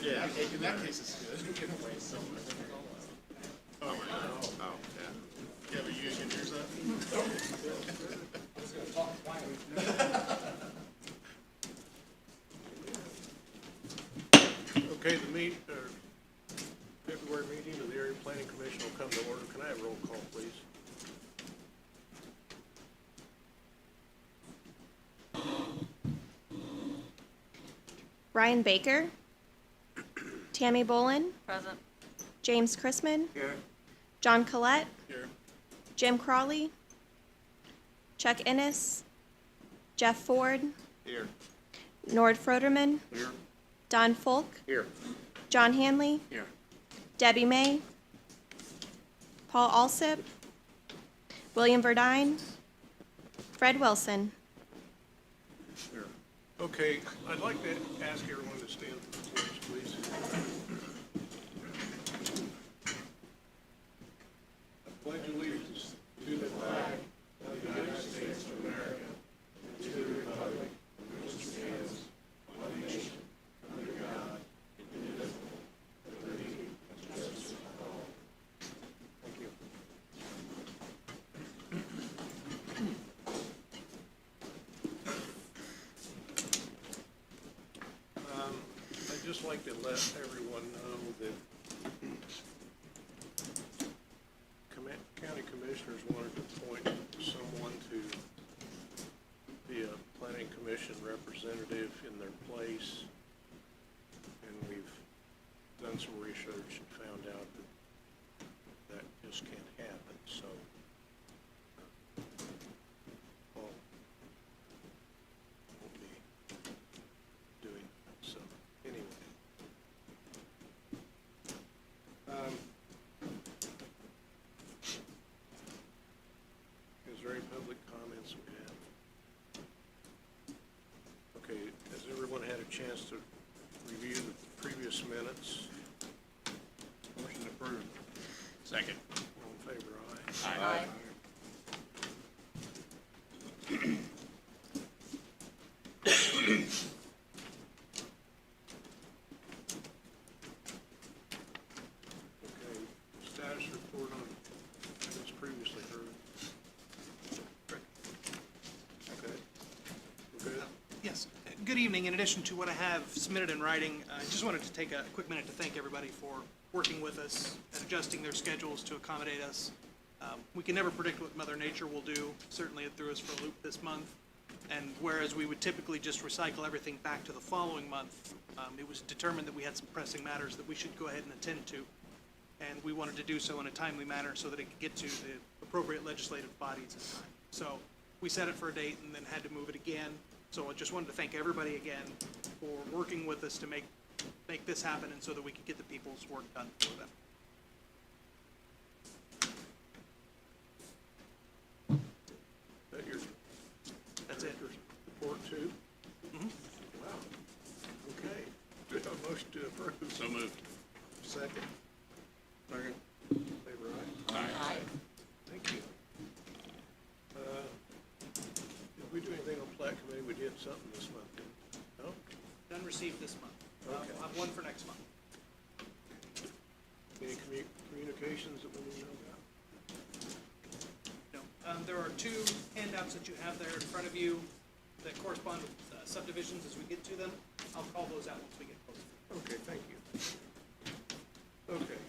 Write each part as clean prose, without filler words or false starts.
Yeah, in that case, it's good. Oh, my God. Oh, yeah. You ever use your ears up? Okay, the February meeting of the Area Planning Commission will come to order. Can I have roll call, please? Ryan Baker, Tammy Bolin, Present. James Chrisman, Here. John Collette, Here. Jim Crawley, Chuck Innes, Jeff Ford, Here. Nord Froderman, Here. Don Folk, Here. John Hanley, Here. Debbie May, Paul Alsip, William Verdine, Fred Wilson. Sure. Okay, I'd like to ask everyone to stand for the pledge, please. I pledge allegiance to the flag of the United States of America and to the republic for which it stands, one nation, under God, indivisible, with liberty and justice for all. Thank you. I'd just like to let everyone know that county commissioners wanted to appoint someone to be a planning commission representative in their place. And we've done some research and found out that just can't happen, so. Paul won't be doing that, so, anyway. Is there any public comments we have? Okay, has everyone had a chance to review the previous minutes? Motion approved. Second. All in favor, aye. Aye. Okay, status report on items previously heard. Okay, we're good? Yes. Good evening. In addition to what I have submitted in writing, I just wanted to take a quick minute to thank everybody for working with us and adjusting their schedules to accommodate us. We can never predict what Mother Nature will do. Certainly it threw us for a loop this month. And whereas we would typically just recycle everything back to the following month, it was determined that we had some pressing matters that we should go ahead and attend to. And we wanted to do so in a timely manner so that it could get to the appropriate legislative bodies in time. So we set it for a date and then had to move it again. So I just wanted to thank everybody again for working with us to make this happen and so that we could get the people's work done for them. That your, That's it. report too? Mhm. Wow. Okay, do I have a motion to approve? So moved. Second, Second. favor aye? Aye. Thank you. Did we do anything on plat committee? We did something this month, didn't we? No? None received this month. Okay. I'll have one for next month. Any communications that we need to know about? No. There are two handouts that you have there in front of you that correspond with subdivisions as we get to them. I'll call those out once we get closer. Okay, thank you. Okay.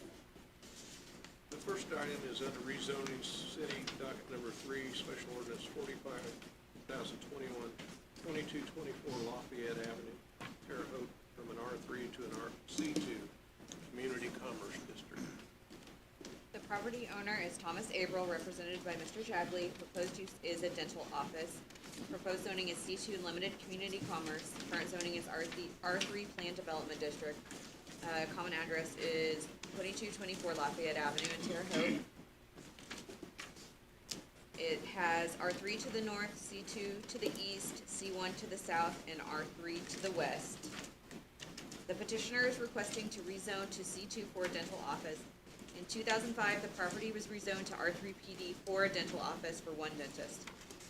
The first item is under rezoning city docket number 3, special ordinance 45,021, 2224 Lafayette Avenue, Terre Haute, from an R3 to an C2, Community Commerce District. The property owner is Thomas Abril, represented by Mr. Jagley. Proposed use is a dental office. Proposed zoning is C2 Limited Community Commerce. Current zoning is R3 Planned Development District. Common address is 2224 Lafayette Avenue in Terre Haute. It has R3 to the north, C2 to the east, C1 to the south, and R3 to the west. The petitioner is requesting to rezone to C2 for a dental office. In 2005, the property was rezoned to R3 PD for a dental office for one dentist.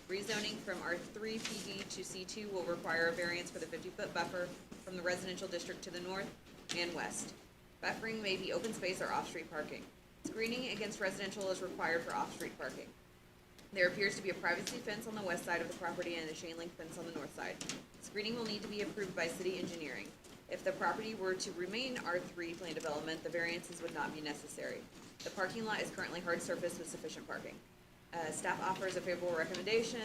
Rezoning from R3 PD to C2 will require a variance for the 50-foot buffer from the residential district to the north and west. Buffering may be open space or off-street parking. Screening against residential is required for off-street parking. There appears to be a privacy fence on the west side of the property and a chain link fence on the north side. Screening will need to be approved by city engineering. If the property were to remain R3 plan development, the variances would not be necessary. The parking lot is currently hard surface with sufficient parking. Staff offers a favorable recommendation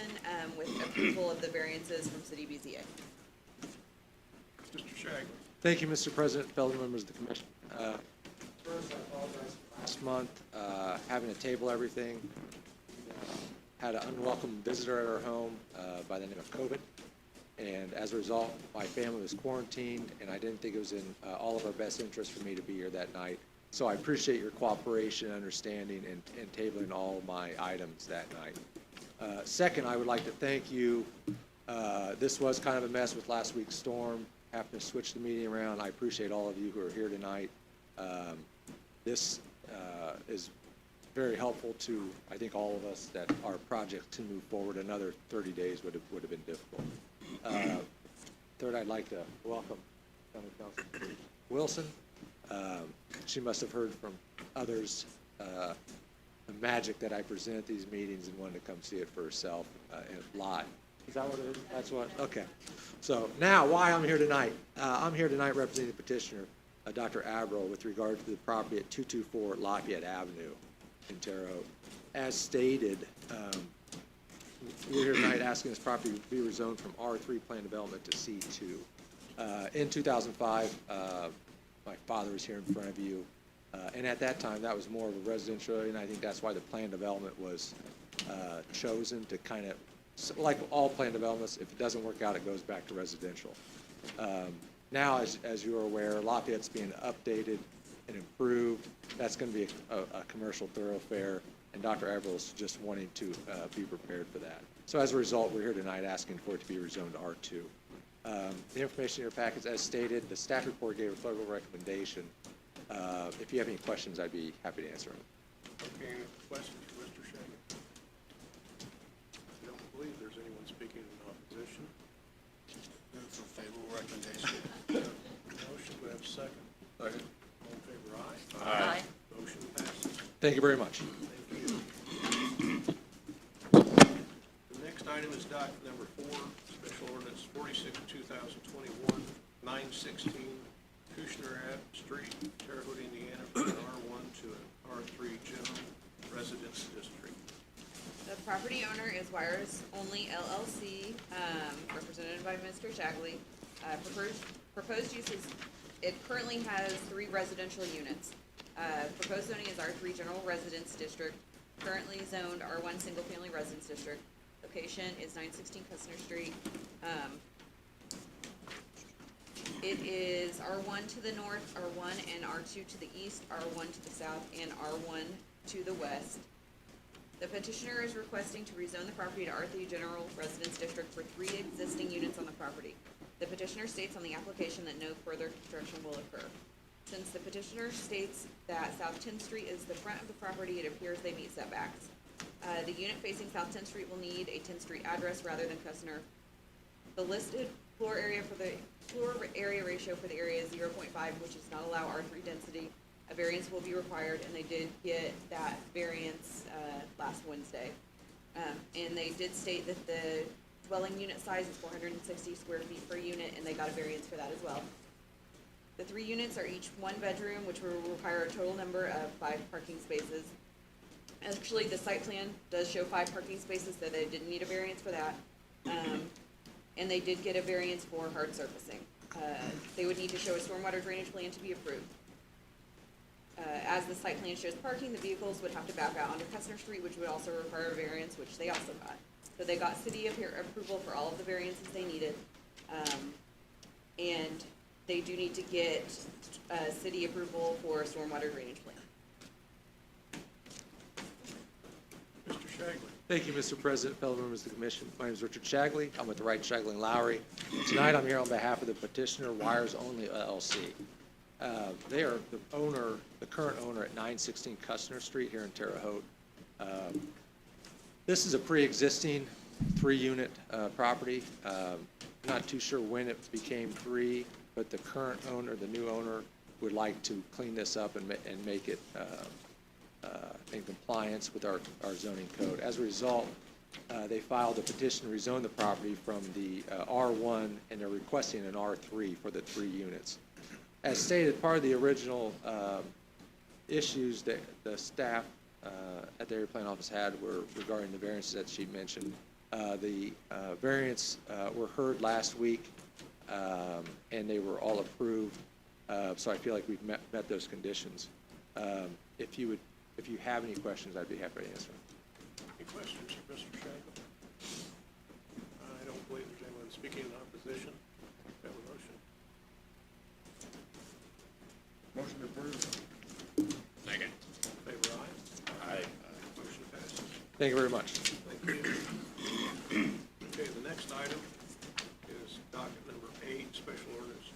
with approval of the variances from city BZA. Mr. Shagley. Thank you, Mr. President, fellow members of the commission. First, I apologize for last month, having to table everything. Had an unwelcome visitor at our home by the name of COVID. And as a result, my family was quarantined, and I didn't think it was in all of our best interest for me to be here that night. So I appreciate your cooperation and understanding in tabling all of my items that night. Second, I would like to thank you. This was kind of a mess with last week's storm, having to switch the meeting around. I appreciate all of you who are here tonight. This is very helpful to, I think, all of us that our project to move forward. Another 30 days would have been difficult. Third, I'd like to welcome County Councilor Wilson. She must have heard from others the magic that I present at these meetings and wanted to come see it for herself live. Is that what it is? That's what? Okay. So now, why I'm here tonight. I'm here tonight representing the petitioner, Dr. Averill, with regard to the property at 224 Lafayette Avenue in Terre Haute. As stated, we're here tonight asking this property to be rezoned from R3 plan development to C2. In 2005, my father was here in front of you, and at that time, that was more of a residential area, and I think that's why the plan development was chosen to kind of, like all plan developments, if it doesn't work out, it goes back to residential. Now, as you're aware, Lafayette's being updated and improved. That's going to be a commercial thoroughfare, and Dr. Averill is just wanting to be prepared for that. So as a result, we're here tonight asking for it to be rezoned to R2. The information in your packets, as stated, the staff report gave a favorable recommendation. If you have any questions, I'd be happy to answer them. Okay, any questions for Mr. Shagley? I don't believe there's anyone speaking in opposition. Move for favorable recommendation. Motion, do we have a second? Second. All in favor, aye? Aye. Motion passes. Thank you very much. Thank you. The next item is docket number 4, Special Ordinance 46, 2021, 916 Kushner Ave Street, Terre Haute, Indiana, from an R1 to an R3 General Residence District. The property owner is Wires Only LLC, represented by Mr. Shagley. Proposed uses, it currently has 3 residential units. Proposed zoning is R3 General Residence District, currently zoned R1 Single Family Residence District. Location is 916 Kushner Street. It is R1 to the north, R1 and R2 to the east, R1 to the south, and R1 to the west. The petitioner is requesting to rezone the property to R3 General Residence District for 3 existing units on the property. The petitioner states on the application that no further construction will occur. Since the petitioner states that South 10th Street is the front of the property, it appears they meet setbacks. The unit facing South 10th Street will need a 10th Street address rather than Kushner. The listed floor area ratio for the area is 0.5, which does not allow R3 density. A variance will be required, and they did get that variance last Wednesday. And they did state that the dwelling unit size is 460 square feet per unit, and they got a variance for that as well. The 3 units are each 1 bedroom, which will require a total number of 5 parking spaces. Actually, the site plan does show 5 parking spaces, so they didn't need a variance for that. And they did get a variance for hard surfacing. They would need to show a stormwater drainage plan to be approved. As the site plan shows parking, the vehicles would have to back out onto Kushner Street, which would also require a variance, which they also got. So they got city approval for all of the variances they needed. And they do need to get city approval for a stormwater drainage plan. Mr. Shagley. Thank you, Mr. President, fellow members of the commission. My name is Richard Shagley. I'm with the Wright, Shagley & Lowry. Tonight, I'm here on behalf of the petitioner, Wires Only LLC. They are the current owner at 916 Kushner Street here in Terre Haute. This is a pre-existing 3-unit property. Not too sure when it became 3, but the current owner, the new owner, would like to clean this up and make it in compliance with our zoning code. As a result, they filed a petition to rezone the property from the R1, and they're requesting an R3 for the 3 units. As stated, part of the original issues that the staff at the area plan office had were regarding the variances that she mentioned. The variants were heard last week, and they were all approved. So I feel like we've met those conditions. If you have any questions, I'd be happy to answer them. Any questions for Mr. Shangle? I don't believe there's anyone speaking in opposition. We have a motion. Motion approved. Second. Favor aye. Aye. Motion passes. Thank you very much. Thank you. Okay, the next item is docket number 8, Special Ordinance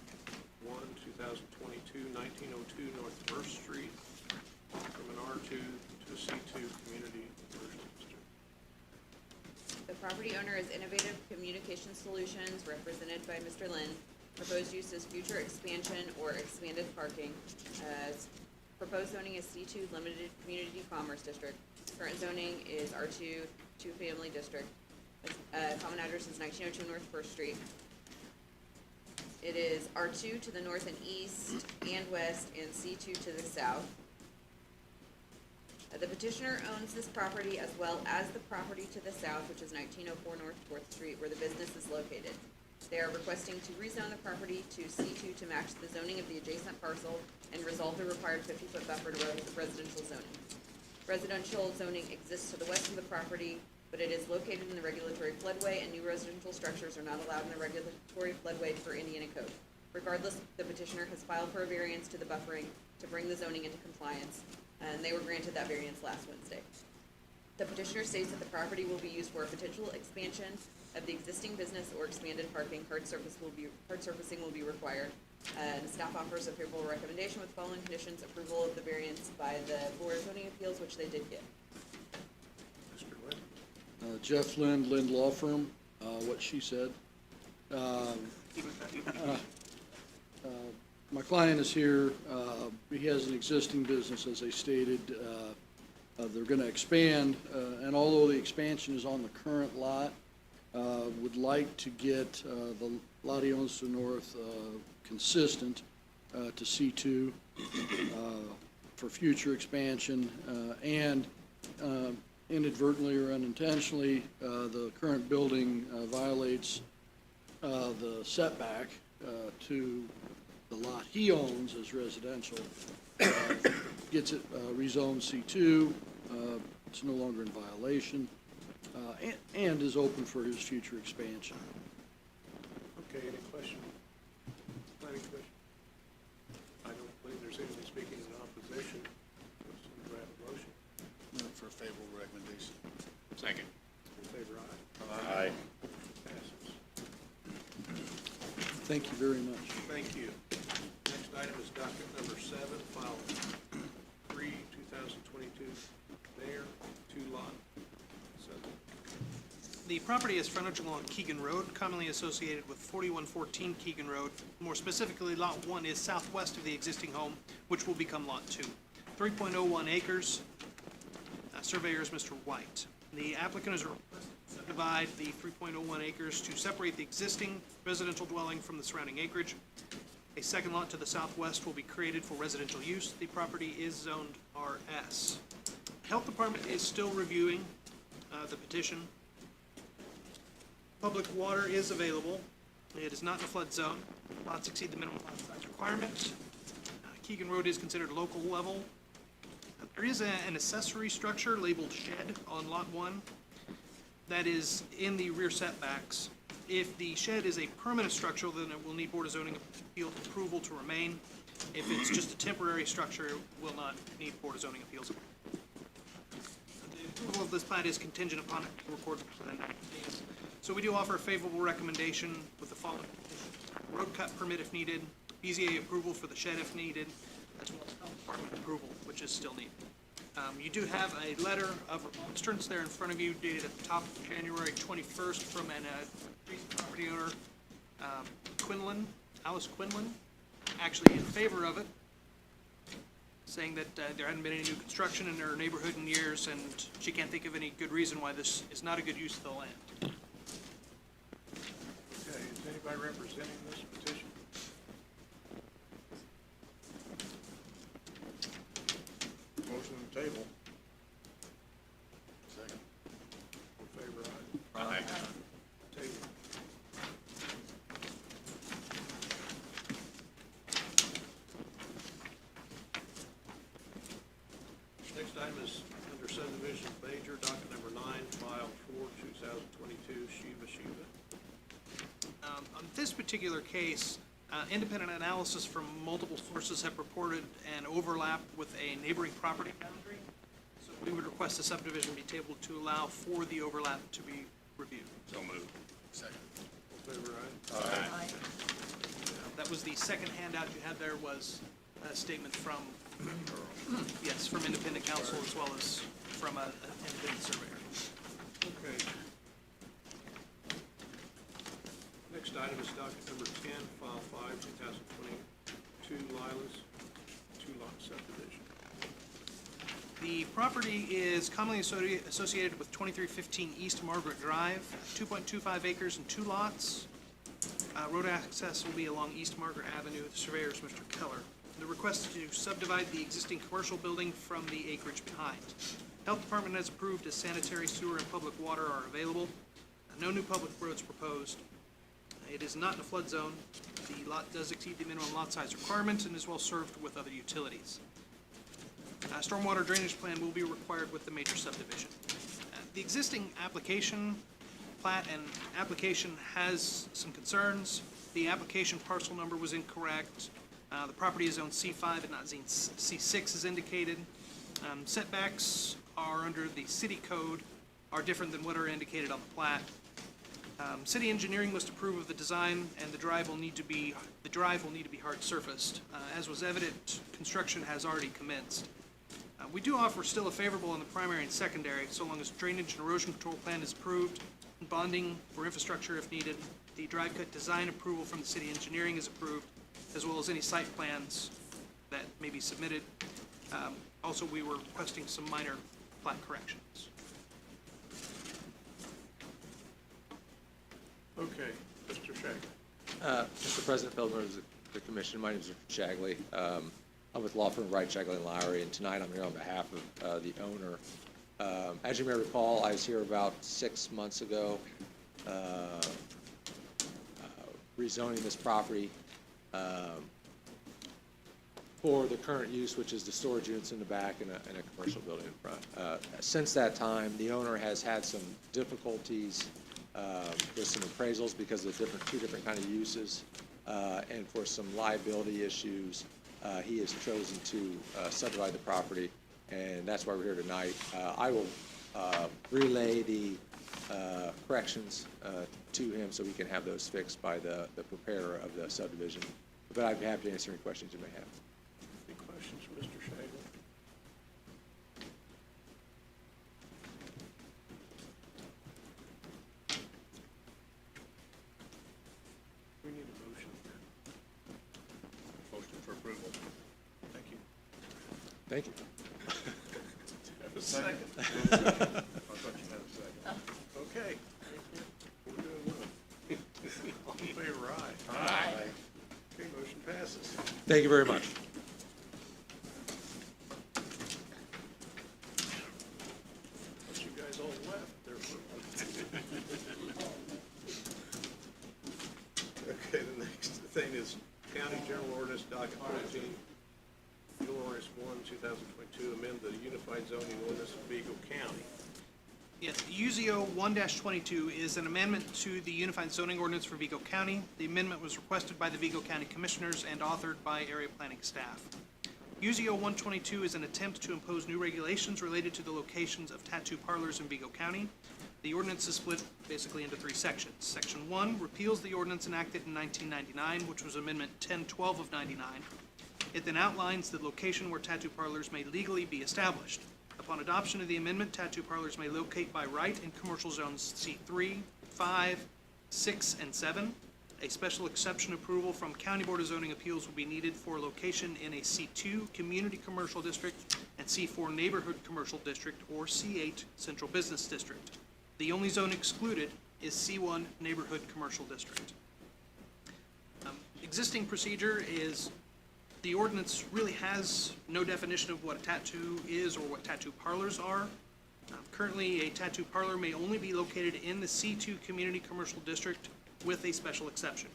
1, 2022, 1902 North First Street, from an R2 to a C2 Community Commercial District. The property owner is Innovative Communication Solutions, represented by Mr. Lynn. Proposed use is future expansion or expanded parking. Proposed zoning is C2 Limited Community Commerce District. Current zoning is R2 Two-Family District. Common address is 1902 North First Street. It is R2 to the north and east and west, and C2 to the south. The petitioner owns this property as well as the property to the south, which is 1904 North 4th Street, where the business is located. They are requesting to rezone the property to C2 to match the zoning of the adjacent parcel and resolve the required 50-foot buffer to residential zoning. Residential zoning exists to the west of the property, but it is located in the regulatory floodway, and new residential structures are not allowed in the regulatory floodway per Indiana code. Regardless, the petitioner has filed for a variance to the buffering to bring the zoning into compliance, and they were granted that variance last Wednesday. The petitioner states that the property will be used for a potential expansion of the existing business or expanded parking. Hard surfacing will be required. The staff offers a favorable recommendation with following conditions: approval of the variance by the Board of Zoning Appeals, which they did get. Mr. Lynn? Jeff Lind, Lind Law Firm, what she said. My client is here. He has an existing business, as they stated. They're going to expand, and although the expansion is on the current lot, would like to get the lot he owns to the north consistent to C2 for future expansion, and inadvertently or unintentionally, the current building violates the setback to the lot he owns as residential. Gets it rezoned C2, it's no longer in violation, and is open for his future expansion. Okay, any question? Planning Commission? I don't believe there's anyone speaking in opposition. Do I have a motion? Move for favorable recommendation. Second. In favor, aye. Aye. Passes. Thank you very much. Thank you. Next item is docket number 7, file 3, 2022. There, 2 lot. The property is frontage along Keegan Road, commonly associated with 4114 Keegan Road. More specifically, Lot 1 is southwest of the existing home, which will become Lot 2. 3.01 acres. Surveyor is Mr. White. The applicant is requesting to subdivide the 3.01 acres to separate the existing residential dwelling from the surrounding acreage. A second lot to the southwest will be created for residential use. The property is zoned RS. Health Department is still reviewing the petition. Public water is available. It is not in a flood zone. Lots exceed the minimum lot size requirement. Keegan Road is considered local level. There is an accessory structure labeled shed on Lot 1 that is in the rear setbacks. If the shed is a permanent structure, then it will need Board of Zoning Appeals approval to remain. If it's just a temporary structure, it will not need Board of Zoning Appeals. The approval of this plat is contingent upon it being recorded within 90 days. So we do offer a favorable recommendation with the following conditions: road cut permit if needed, BZA approval for the shed if needed, as well as health department approval, which is still needed. You do have a letter of remonstrance there in front of you, dated at the top of January 21st, from an property owner, Alice Quinlan, actually in favor of it. saying that there hadn't been any new construction in her neighborhood in years, and she can't think of any good reason why this is not a good use of the land. Okay, is anybody representing this petition? Motion on the table. Second. All in favor, aye. Aye. Table. Next item is under subdivision major, docket number 9, file 4/2022, Shiva. On this particular case, independent analysis from multiple sources have reported an overlap with a neighboring property boundary. So we would request the subdivision be tabled to allow for the overlap to be reviewed. So moved. Second. All in favor, aye. Aye. That was the second handout you had there, was a statement from, yes, from independent counsel as well as from an independent surveyor. Okay. Next item is docket number 10, file 5/2022, Lila's, two-lot subdivision. The property is commonly associated with 2315 East Margaret Drive, 2.25 acres and 2 lots. Road access will be along East Margaret Avenue. The surveyor is Mr. Keller. The request is to subdivide the existing commercial building from the acreage behind. Health Department has approved as sanitary, sewer, and public water are available. No new public roads proposed. It is not in a flood zone. The lot does exceed the minimum lot size requirement and is well served with other utilities. Stormwater drainage plan will be required with the major subdivision. The existing application, plat and application has some concerns. The application parcel number was incorrect. The property is zoned C5 and not zoned C6 as indicated. Setbacks are under the city code, are different than what are indicated on the plat. City engineering must approve of the design, and the drive will need to be hard surfaced. As was evident, construction has already commenced. We do offer still a favorable on the primary and secondary, so long as drainage and erosion control plan is approved, and bonding for infrastructure if needed. The drive cut design approval from the city engineering is approved, as well as any site plans that may be submitted. Also, we were requesting some minor plat corrections. Okay, Mr. Shagley. Mr. President, fellow members of the commission, my name is Richard Shagley. I'm with law firm Wright, Shagley & Lowry, and tonight I'm here on behalf of the owner. As you may recall, I was here about 6 months ago rezoning this property for the current use, which is the storage units in the back and a commercial building in front. Since that time, the owner has had some difficulties with some appraisals because of two different kind of uses, and for some liability issues, he has chosen to subdivide the property, and that's why we're here tonight. I will relay the corrections to him so we can have those fixed by the preparer of the subdivision. But I'd be happy to answer any questions you may have. Any questions for Mr. Shagley? We need a motion. Motion for approval. Thank you. Thank you. Have a second? I thought you had a second. Okay. We're doing well. All in favor, aye. Aye. Okay, motion passes. Thank you very much. Once you guys all left, there for Okay, the next thing is County General Ordinance Docket 14, General Ordinance 1, 2022, amend the Unified Zoning Ordinance of Vigo County. Yes, UZO 1-22 is an amendment to the Unified Zoning Ordinance for Vigo County. The amendment was requested by the Vigo County Commissioners and authored by area planning staff. UZO 122 is an attempt to impose new regulations related to the locations of tattoo parlors in Vigo County. The ordinance is split basically into 3 sections. Section 1 repeals the ordinance enacted in 1999, which was Amendment 1012 of 99. It then outlines the location where tattoo parlors may legally be established. Upon adoption of the amendment, tattoo parlors may locate by right in commercial zones C3, 5, 6, and 7. A special exception approval from County Board of Zoning Appeals will be needed for location in a C2 Community Commercial District and C4 Neighborhood Commercial District or C8 Central Business District. The only zone excluded is C1 Neighborhood Commercial District. Existing procedure is the ordinance really has no definition of what a tattoo is or what tattoo parlors are. Currently, a tattoo parlor may only be located in the C2 Community Commercial District with a special exception.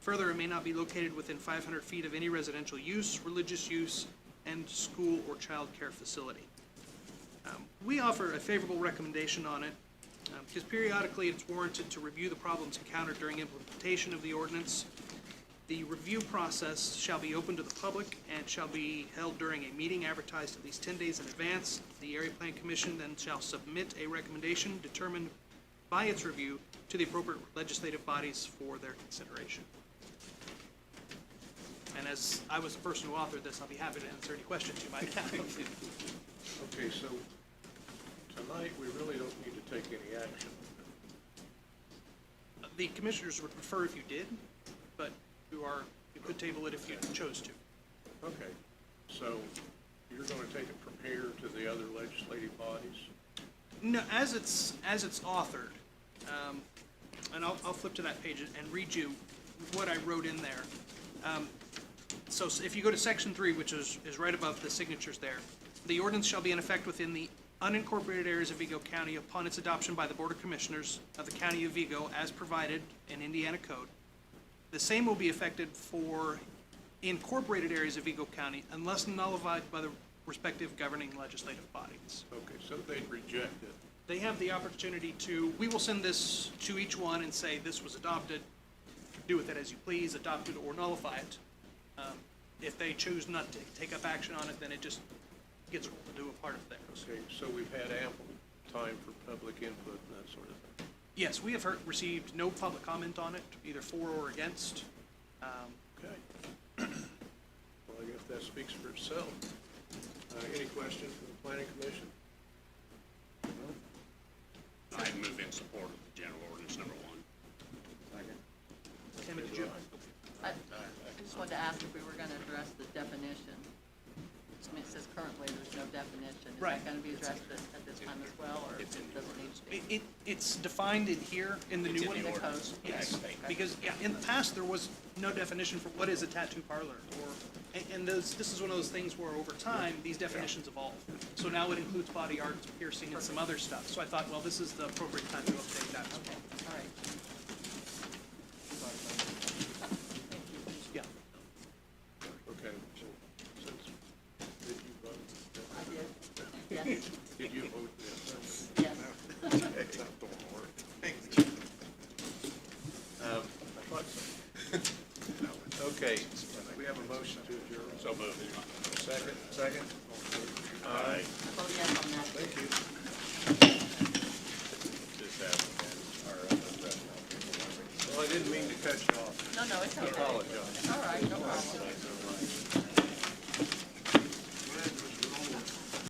Further, it may not be located within 500 feet of any residential use, religious use, and school or child care facility. We offer a favorable recommendation on it because periodically it's warranted to review the problems encountered during implementation of the ordinance. The review process shall be open to the public and shall be held during a meeting advertised at least 10 days in advance. The Area Plan Commission then shall submit a recommendation determined by its review to the appropriate legislative bodies for their consideration. And as I was the person who authored this, I'll be happy to answer any questions you might have. Okay, so tonight, we really don't need to take any action. The commissioners would prefer if you did, but you could table it if you chose to. Okay, so you're gonna take it from here to the other legislative bodies? No, as it's authored, and I'll flip to that page and read you what I wrote in there. So if you go to section 3, which is right above the signatures there, the ordinance shall be in effect within the unincorporated areas of Vigo County upon its adoption by the Board of Commissioners of the County of Vigo as provided in Indiana Code. The same will be effected for incorporated areas of Vigo County unless nullified by the respective governing legislative bodies. Okay, so they'd reject it. They have the opportunity to, we will send this to each one and say this was adopted, do with it as you please, adopt it or nullify it. If they choose not to take up action on it, then it just gets rolled into a part of theirs. Okay, so we've had ample time for public input and that sort of thing. Yes, we have received no public comment on it, either for or against. Okay. Well, I guess that speaks for itself. Any questions from the planning commission? I move in support of the general ordinance number 1. Tammy, did you? I just wanted to ask if we were gonna address the definition. I mean, it says currently there's no definition. Is Right. that gonna be addressed at this time as well, or does it need to be? It's defined in here, in the new one. in the code? Yes, because, yeah, in the past, there was no definition for what is a tattoo parlor, and this is one of those things where over time, these definitions evolve. So now it includes body art, piercing, and some other stuff. So I thought, well, this is the appropriate time to update that as well. All right. Yeah. Okay, so since, did you vote? I did. Yes, Did you vote yes? yes. I thought so. Okay, we have a motion to adjourn. So moved. Second? Second? Aye. Vote yes on that. Thank you. Just have our Well, I didn't mean to cut you off. No, it's I okay. apologize. All right, no problem.